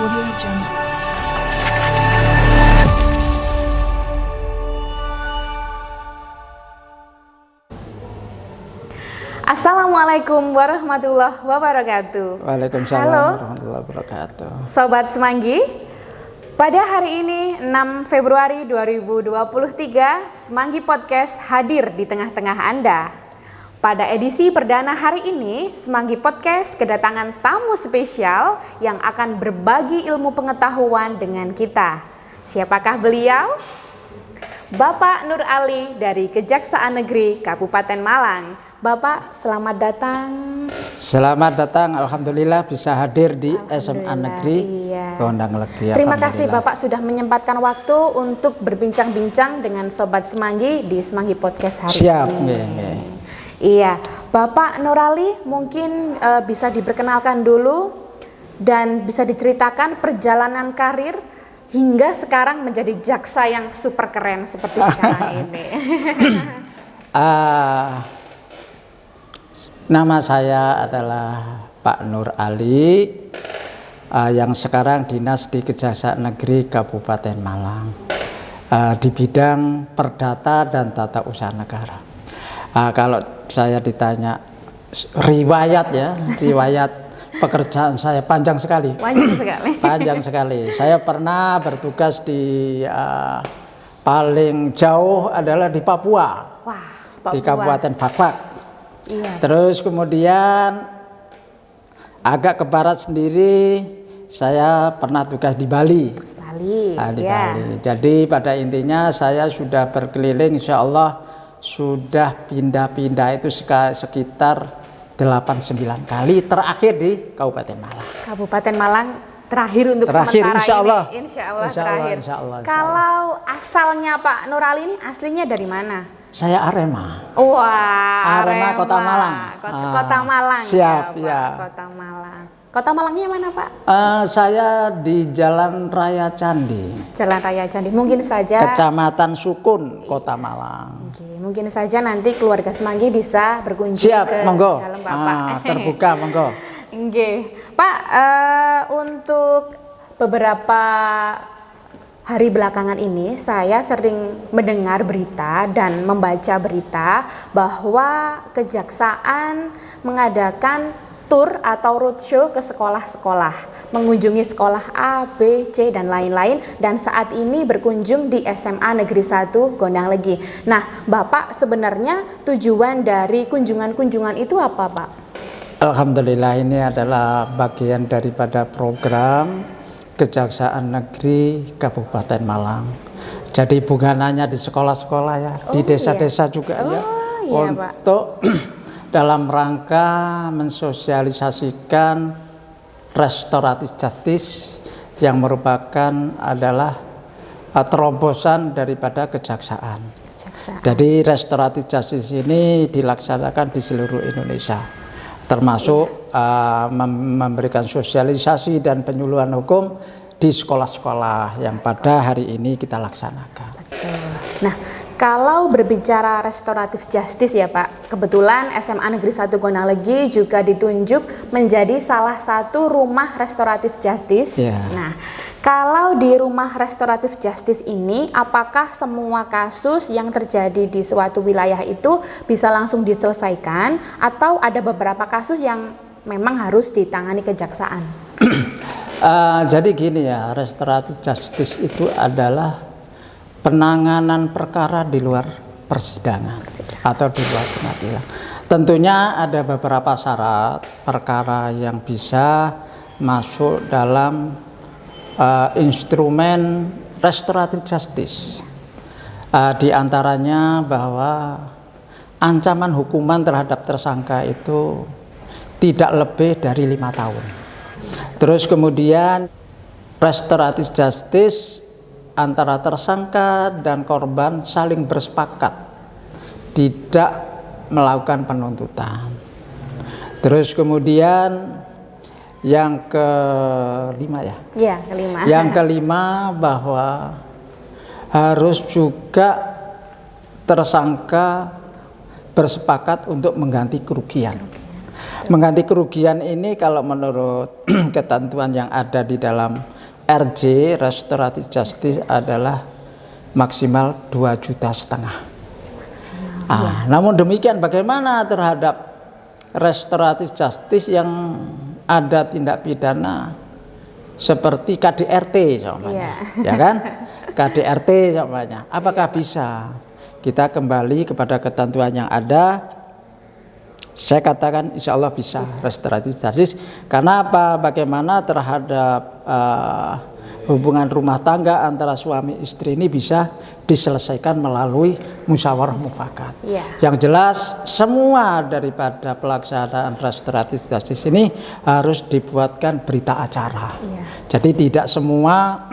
Audio Jungle. Assalamualaikum warahmatullahi wabarakatuh. Waalaikumsalam Halo, warahmatullahi wabarakatuh. Sobat Semanggi. Pada hari ini 6 Februari 2023, Semanggi Podcast hadir di tengah-tengah Anda. Pada edisi perdana hari ini, Semanggi Podcast kedatangan tamu spesial yang akan berbagi ilmu pengetahuan dengan kita. Siapakah beliau? Bapak Nur Ali dari Kejaksaan Negeri Kabupaten Malang. Bapak, selamat datang. Selamat datang, alhamdulillah bisa hadir di SMA Negeri Gondang Legi. Terima kasih Bapak sudah menyempatkan waktu untuk berbincang-bincang dengan Sobat Semanggi di Semanggi Podcast hari Siap, ini. Siap. Iya, Bapak Nur Ali mungkin bisa diperkenalkan dulu dan bisa diceritakan perjalanan karir hingga sekarang menjadi jaksa yang super keren seperti sekarang ini. Nama saya adalah Pak Nur Ali, yang sekarang dinas di Kejaksaan Negeri Kabupaten Malang, di bidang perdata dan tata usaha negara. Kalau saya ditanya riwayat pekerjaan saya panjang sekali. Panjang sekali. Saya pernah bertugas di paling jauh adalah di Papua. Wah, Papua. Di Kabupaten Fakfak. Iya. Terus kemudian agak ke barat sendiri, saya pernah tugas di Bali. Bali. Jadi pada intinya saya sudah berkeliling, insya Allah sudah pindah-pindah itu sekitar 8-9 kali, terakhir di Kabupaten Malang. Kabupaten Malang terakhir untuk sementara insya Allah. ini. Insya Allah terakhir. Insya Allah. Kalau asalnya Pak Nur Ali ini aslinya dari mana? Saya Arema. Wah, Arema Kota Malang. Kota Malang. Siap, ya, Pak. Kota Malang. Kota Malangnya mana, Pak? Saya di Jalan Raya Candi. Jalan Raya Candi. Mungkin saja Kecamatan Sukun, Kota Malang. Oke, mungkin saja nanti keluarga Semanggi bisa berkunjung ke monggo. dalam Bapak. Terbuka, monggo. Oke, Pak, untuk beberapa hari belakangan ini saya sering mendengar berita dan membaca berita bahwa Kejaksaan mengadakan tur atau roadshow ke sekolah-sekolah, mengunjungi sekolah A, B, C dan lain-lain, dan saat ini berkunjung di SMA Negeri 1 Gondang Legi. Nah, Bapak sebenarnya tujuan dari kunjungan-kunjungan itu apa, Pak? Alhamdulillah, ini adalah bagian daripada program Kejaksaan Negeri Kabupaten Malang. Jadi bukan hanya di sekolah-sekolah ya, di desa-desa juga ya. Untuk dalam rangka mensosialisasikan restoratif justice yang merupakan adalah terobosan daripada kejaksaan. Jadi restoratif justice ini dilaksanakan di seluruh Indonesia, termasuk memberikan sosialisasi dan penyuluhan hukum di sekolah-sekolah yang pada hari ini kita laksanakan. Nah, kalau berbicara restoratif justice ya Pak, kebetulan SMA Negeri 1 Gondang Legi juga ditunjuk menjadi salah satu rumah restoratif justice. Nah, kalau di rumah restoratif justice ini, apakah semua kasus yang terjadi di suatu wilayah itu bisa langsung diselesaikan atau ada beberapa kasus yang memang harus ditangani kejaksaan? Jadi gini ya, restoratif justice itu adalah penanganan perkara di luar persidangan atau di luar pengadilan. Tentunya ada beberapa syarat perkara yang bisa masuk dalam instrumen restoratif justice. Di antaranya bahwa ancaman hukuman terhadap tersangka itu tidak lebih dari 5 tahun. Terus kemudian restoratif justice antara tersangka dan korban saling bersepakat tidak melakukan penuntutan. Terus kemudian yang kelima ya? Iya, kelima. Yang kelima bahwa harus juga tersangka bersepakat untuk mengganti kerugian. Mengganti kerugian ini kalau menurut ketentuan yang ada di dalam RJ restoratif justice adalah maksimal 2,5 juta. Namun demikian bagaimana terhadap restoratif justice yang ada tindak pidana seperti KDRT namanya, ya kan? KDRT namanya. Apakah bisa? Kita kembali kepada ketentuan yang ada. Saya katakan insya Allah bisa restoratif justice. Karena apa? Bagaimana terhadap hubungan rumah tangga antara suami istri ini bisa diselesaikan melalui musyawarah mufakat. Yang jelas semua daripada pelaksanaan restoratif justice ini harus dibuatkan berita acara. Jadi tidak semua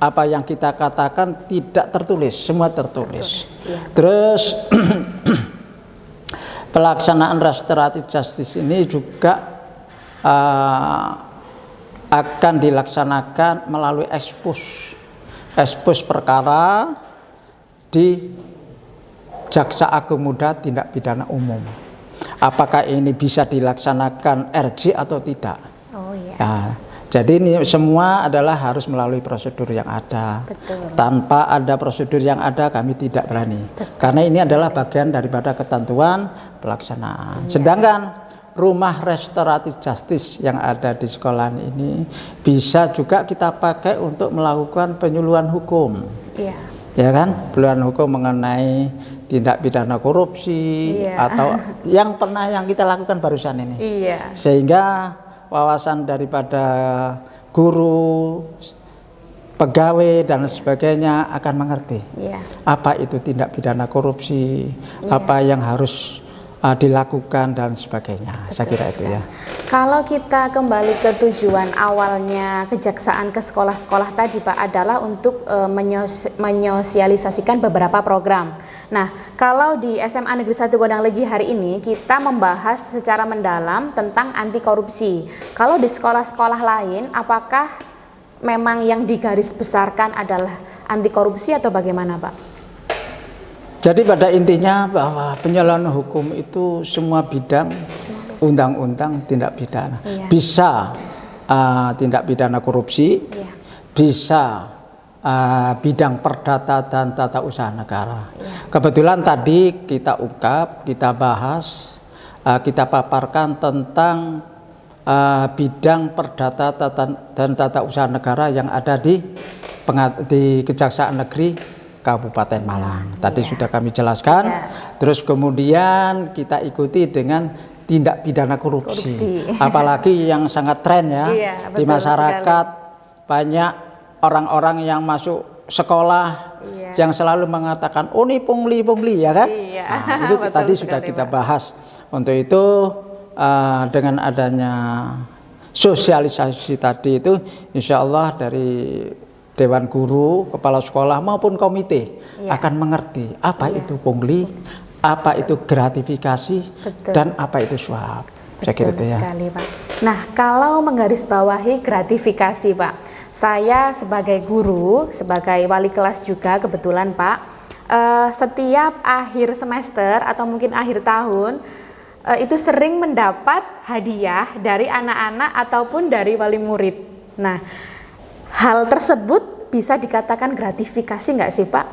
apa yang kita katakan tidak tertulis, semua tertulis. Terus pelaksanaan restoratif justice ini juga akan dilaksanakan melalui ekspos perkara di Jaksa Agung Muda Tindak Pidana Umum. Apakah ini bisa dilaksanakan RJ atau tidak? Jadi ini semua adalah harus melalui prosedur yang ada. Tanpa ada prosedur yang ada kami tidak berani. Karena ini adalah bagian daripada ketentuan pelaksanaan. Sedangkan rumah restoratif justice yang ada di sekolah ini bisa juga kita pakai untuk melakukan penyuluhan hukum. Ya kan? Penyuluhan hukum mengenai tindak pidana korupsi atau yang kita lakukan barusan ini. Sehingga wawasan daripada guru, pegawai dan sebagainya akan mengerti apa itu tindak pidana korupsi, apa yang harus dilakukan dan sebagainya. Saya kira itu ya. Kalau kita kembali ke tujuan awalnya kejaksaan ke sekolah-sekolah tadi Pak adalah untuk menyosialisasikan beberapa program. Nah, kalau di SMA Negeri 1 Gondang Legi hari ini kita membahas secara mendalam tentang anti korupsi. Kalau di sekolah-sekolah lain apakah memang yang digaris besarkan adalah anti korupsi atau bagaimana Pak? Jadi pada intinya bahwa penyelesaian hukum itu semua bidang undang-undang tindak pidana. Bisa tindak pidana korupsi, bisa bidang perdata dan tata usaha negara. Kebetulan tadi kita ungkap, kita bahas, kita paparkan tentang bidang perdata dan tata usaha negara yang ada di Kejaksaan Negeri Kabupaten Malang. Tadi sudah kami jelaskan. Terus kemudian kita ikuti dengan tindak pidana korupsi. Apalagi yang sangat tren ya di masyarakat sekali. Banyak orang-orang yang masuk sekolah yang selalu mengatakan oh ini pungli ya kan? Nah, itu tadi sudah kita bahas. Untuk itu dengan adanya sosialisasi tadi itu insya Allah dari Dewan Guru, Kepala Sekolah maupun komite akan mengerti apa itu pungli, apa itu gratifikasi, dan apa itu suap. Saya kira itu ya. Sekali, Pak. Nah, kalau menggarisbawahi gratifikasi Pak, saya sebagai guru, sebagai wali kelas juga kebetulan Pak, setiap akhir semester atau mungkin akhir tahun itu sering mendapat hadiah dari anak-anak ataupun dari wali murid. Nah, hal tersebut bisa dikatakan gratifikasi nggak sih Pak?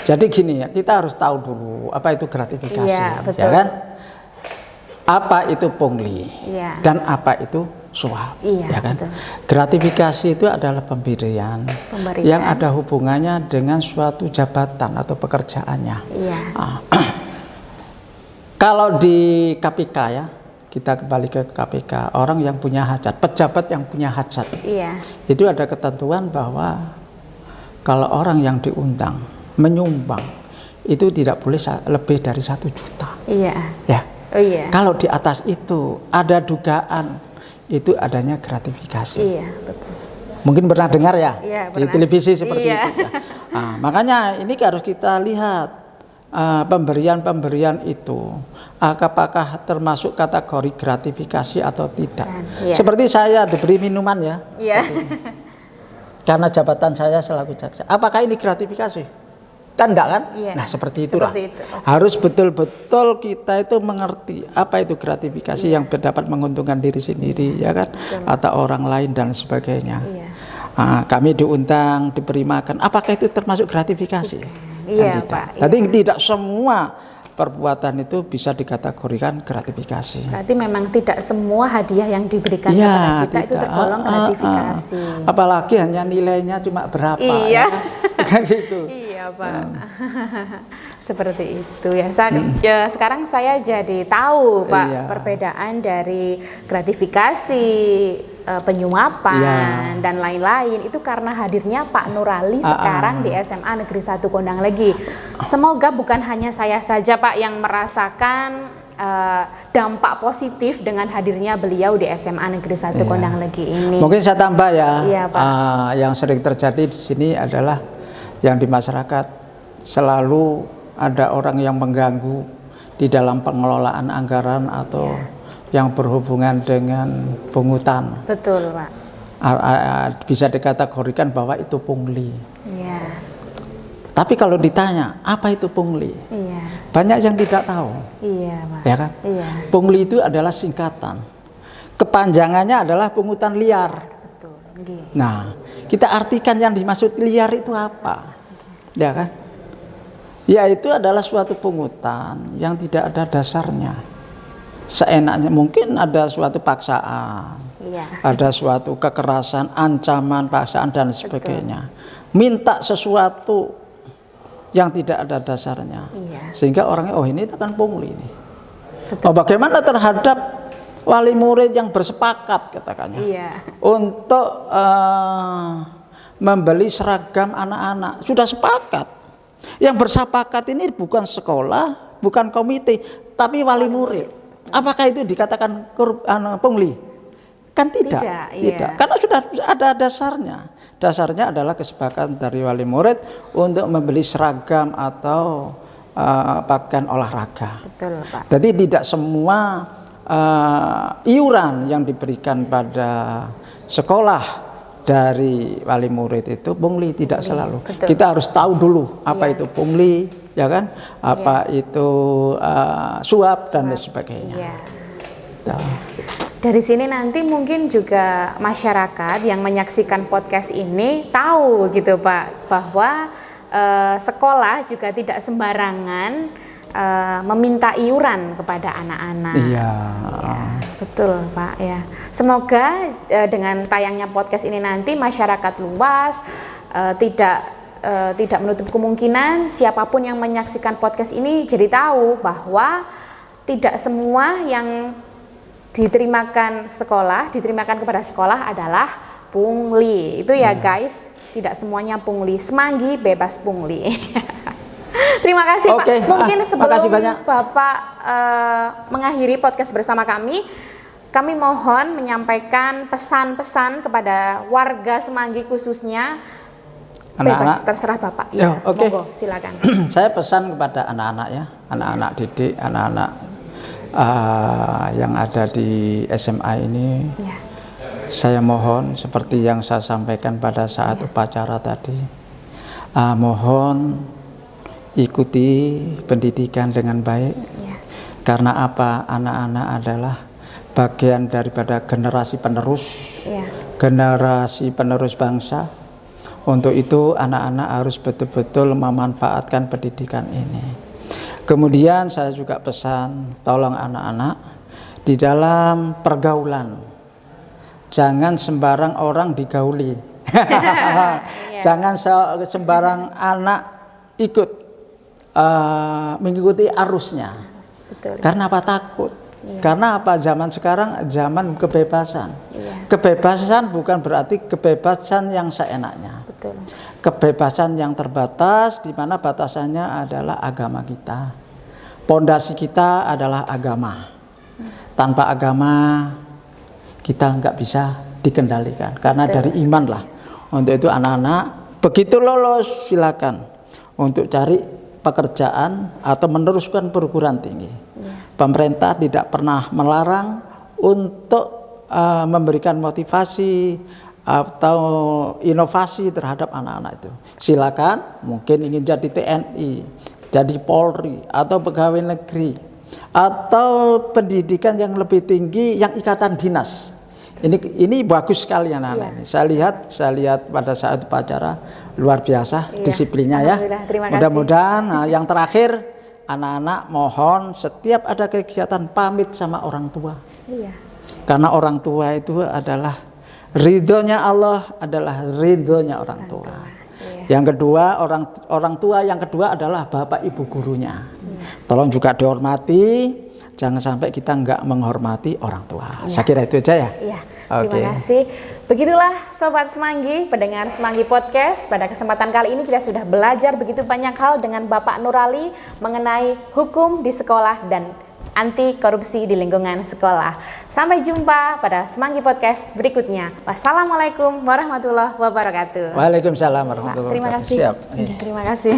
Jadi gini ya, kita harus tahu dulu apa itu gratifikasi, betul. ya kan? Apa itu pungli dan apa itu suap, ya kan? Betul. Gratifikasi itu adalah pemberian yang ada hubungannya dengan suatu jabatan atau pekerjaannya. Kalau di KPK ya, kita kembali ke KPK, orang yang punya hajat, pejabat yang punya hajat, itu ada ketentuan bahwa kalau orang yang diundang menyumbang itu tidak boleh lebih dari 1 juta. Kalau di atas itu ada dugaan itu adanya gratifikasi. Betul. Mungkin pernah dengar ya, di televisi seperti itu. Nah, makanya ini harus kita lihat pemberian itu apakah termasuk kategori gratifikasi atau tidak. Seperti saya diberi minuman ya, karena jabatan saya selaku jaksa. Apakah ini gratifikasi? Kan enggak kan? Nah seperti itulah. Harus betul-betul kita itu mengerti apa itu gratifikasi yang dapat menguntungkan diri sendiri, ya kan? Atau orang lain dan sebagainya. Kami diundang, diberi makan. Apakah itu termasuk gratifikasi? Iya, Tidak. Pak. Jadi tidak semua perbuatan itu bisa dikategorikan gratifikasi. Berarti memang tidak semua hadiah yang diberikan Iya, kepada kita itu tergolong gratifikasi. Apalagi hanya nilainya cuma berapa. Iya. Kan gitu. Iya, Pak. Seperti itu ya. Sekarang saya jadi tahu, Pak, Iya. perbedaan dari gratifikasi, penyuapan dan lain-lain itu karena hadirnya Pak Nurali sekarang di SMA Negeri 1 Kondang Legi. Semoga bukan hanya saya saja, Pak, yang merasakan dampak positif dengan hadirnya beliau di SMA Negeri 1 Kondang Legi ini. Mungkin saya tambah ya. Iya, Pak. Yang sering terjadi di sini adalah yang di masyarakat selalu ada orang yang mengganggu di dalam pengelolaan anggaran atau yang berhubungan dengan pungutan. Betul, Pak. Bisa dikategorikan bahwa itu pungli. Iya. Tapi kalau ditanya apa itu pungli, Iya. banyak yang tidak tahu. Iya, Pak. Ya kan? Iya. Pungli itu adalah singkatan. Kepanjangannya adalah pungutan liar. Betul. Nggih. Nah, kita artikan yang dimaksud liar itu apa? Ya kan? Ya itu adalah suatu pungutan yang tidak ada dasarnya. Seenaknya, mungkin ada suatu paksaan, Iya. ada suatu kekerasan, ancaman, paksaan dan sebagainya. Minta sesuatu yang tidak ada dasarnya. Iya. Sehingga orangnya, oh ini kan pungli ini. Betul. Oh, bagaimana terhadap wali murid yang bersepakat katakannya Iya. untuk membeli seragam anak-anak, sudah sepakat. Yang bersepakat ini bukan sekolah, bukan komite, tapi wali murid. Apakah itu dikatakan pungli? Kan tidak. Iya. Karena sudah ada dasarnya. Dasarnya adalah kesepakatan dari wali murid untuk membeli seragam atau pakaian olahraga. Betul, Pak. Jadi tidak semua iuran yang diberikan pada sekolah dari wali murid itu pungli, tidak selalu. Betul. Kita harus tahu dulu apa itu pungli, ya kan? Apa itu suap dan sebagainya. Iya. Ya. Dari sini nanti mungkin juga masyarakat yang menyaksikan podcast ini tahu gitu, Pak, bahwa sekolah juga tidak sembarangan meminta iuran kepada anak-anak. Iya. Ya, betul, Pak, ya. Semoga dengan tayangnya podcast ini nanti masyarakat luas tidak menutup kemungkinan siapapun yang menyaksikan podcast ini jadi tahu bahwa tidak semua yang diterima kepada sekolah adalah pungli. Itu ya, guys, tidak semuanya pungli. Semanggi bebas pungli. Terima kasih, Pak. Mungkin sebelum Bapak mengakhiri podcast bersama kami mohon menyampaikan pesan-pesan kepada warga Semanggi khususnya. Bebas, terserah Bapak. Ya, monggo, silakan. Saya pesan kepada anak-anak ya, anak-anak didik, anak-anak yang ada di SMA ini. Ya. Saya mohon seperti yang saya sampaikan pada saat upacara tadi, mohon ikuti pendidikan dengan baik. Ya. Karena apa? Anak-anak adalah bagian daripada generasi penerus, generasi penerus bangsa. Untuk itu anak-anak harus betul-betul memanfaatkan pendidikan ini. Kemudian saya juga pesan, tolong anak-anak di dalam pergaulan jangan sembarang orang digauli. Jangan sembarang anak ikut mengikuti arusnya. Betul. Karena apa? Takut. Karena apa? Zaman sekarang zaman kebebasan. Kebebasan bukan berarti kebebasan yang seenaknya. Betul. Kebebasan yang terbatas, di mana batasannya adalah agama kita. Pondasi kita adalah agama. Tanpa agama kita nggak bisa dikendalikan. Karena dari iman lah. Untuk itu anak-anak begitu lolos silakan untuk cari pekerjaan atau meneruskan perguruan tinggi. Pemerintah tidak pernah melarang untuk memberikan motivasi atau inovasi terhadap anak-anak itu. Silakan, mungkin ingin jadi TNI, jadi Polri atau pegawai negeri atau pendidikan yang lebih tinggi yang ikatan dinas. Ini bagus sekali anak-anak ini. Saya lihat pada saat upacara luar biasa disiplinnya ya. Alhamdulillah, terima kasih. Mudah-mudahan yang terakhir anak-anak mohon setiap ada kegiatan pamit sama orang tua. Iya. Karena orang tua itu adalah ridhonya Allah, adalah ridhonya orang tua. Yang kedua orang tua yang kedua adalah bapak ibu gurunya. Tolong juga dihormati. Jangan sampai kita nggak menghormati orang tua. Saya kira itu aja ya. Iya. Terima kasih. Begitulah Sobat Semanggi, pendengar Semanggi Podcast. Pada kesempatan kali ini kita sudah belajar begitu banyak hal dengan Bapak Nurali mengenai hukum di sekolah dan anti korupsi di lingkungan sekolah. Sampai jumpa pada Semanggi Podcast berikutnya. Wassalamualaikum warahmatullahi wabarakatuh. Waalaikumsalam warahmatullahi wabarakatuh. Terima kasih. Siap. Terima kasih.